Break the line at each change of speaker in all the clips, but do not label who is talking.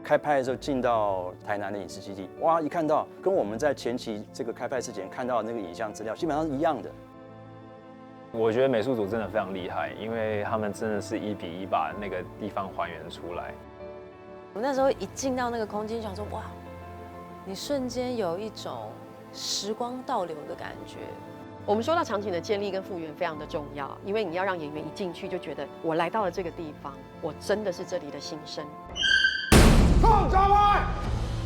开拍的时候进到台南的影视基地，哇，一看到跟我们在前期这个开拍之前看到的那个影像资料基本上是一样的。
我觉得美术组真的非常厉害，因为他们真的是1:1把那个地方还原出来。
我那时候一进到那个空间，想说哇，你瞬间有一种时光倒流的感觉。
我们说到场景的建立跟复原非常的重要，因为你要让演员一进去就觉得我来到了这个地方，我真的是这里的新生。
放招牌，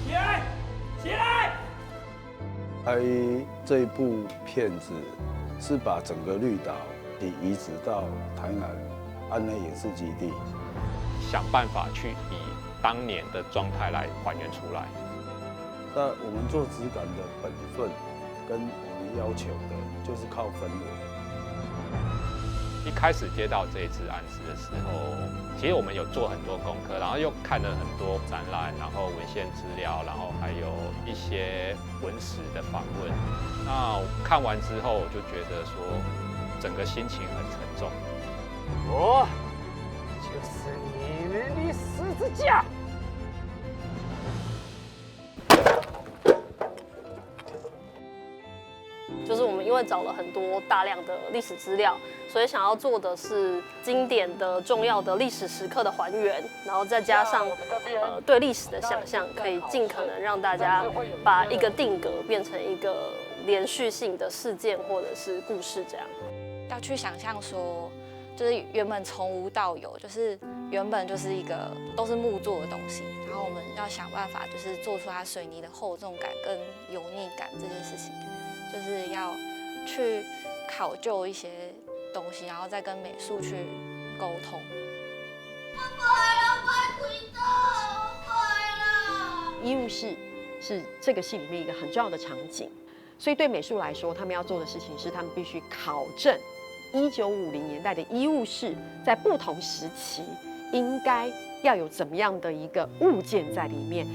起来，起来！
拍这一部片子是把整个绿岛移植到台南安内影视基地，
想办法去以当年的状态来还原出来。
那我们做质感的本分跟我们要求的，就是靠氛围。
一开始接到这一支案子的时候，其实我们有做很多功课，然后又看了很多展览，然后文献资料，然后还有一些文史的访问。那看完之后，我就觉得说，整个心情很沉重。
我就是你们的十字架。
就是我们因为找了很多大量的历史资料，所以想要做的是经典的、重要的历史时刻的还原，然后再加上对历史的想象，可以尽可能让大家把一个定格变成一个连续性的事件或者是故事这样。
要去想象说，就是原本从无到有，就是原本就是一个都是木做的东西，然后我们要想办法就是做出它水泥的厚重感跟油腻感这件事情。就是要去考究一些东西，然后再跟美术去沟通。
医务室是这个戏里面一个很重要的场景，所以对美术来说，他们要做的事情是他们必须考证1950年代的医务室在不同时期应该要有怎么样的一个物件在里面。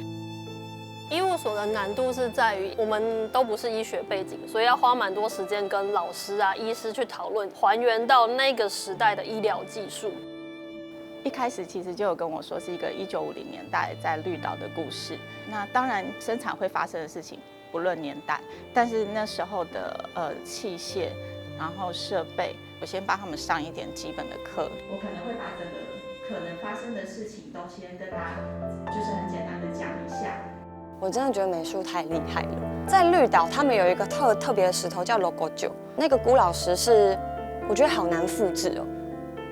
医务所的难度是在于我们都不是医学背景，所以要花蛮多时间跟老师啊、医师去讨论，还原到那个时代的医疗技术。
一开始其实就有跟我说是一个1950年代在绿岛的故事。那当然生产会发生的事情不论年代，但是那时候的器械，然后设备，我先帮他们上一点基本的课。
我可能会把整个可能发生的事情都先跟他就是很简单的讲一下。
我真的觉得美术太厉害了。在绿岛，他们有一个特别的石头叫 Logo 9，那个古老石是我觉得好难复制哦。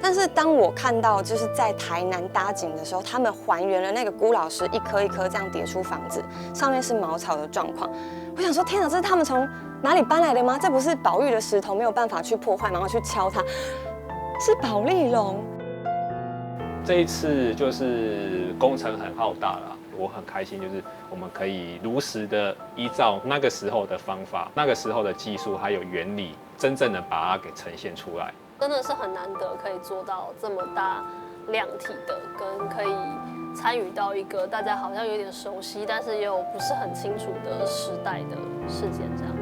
但是当我看到就是在台南搭景的时候，他们还原了那个古老石一颗一颗这样叠出房子，上面是茅草的状况。我想说，天哪，这是他们从哪里搬来的吗？这不是宝玉的石头，没有办法去破坏，然后去敲它，是保丽龙。
这一次就是工程很浩大啦。我很开心，就是我们可以如实的依照那个时候的方法、那个时候的技术还有原理，真正的把它给呈现出来。
真的是很难得可以做到这么大量体的，跟可以参与到一个大家好像有点熟悉，但是又不是很清楚的时代的事件这样。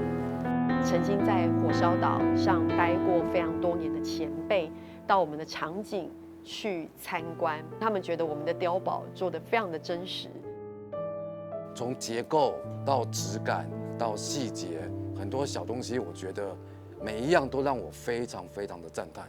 曾经在火烧岛上待过非常多年的前辈，到我们的场景去参观，他们觉得我们的碉堡做得非常的真实。
从结构到质感到细节，很多小东西，我觉得每一样都让我非常非常的赞叹。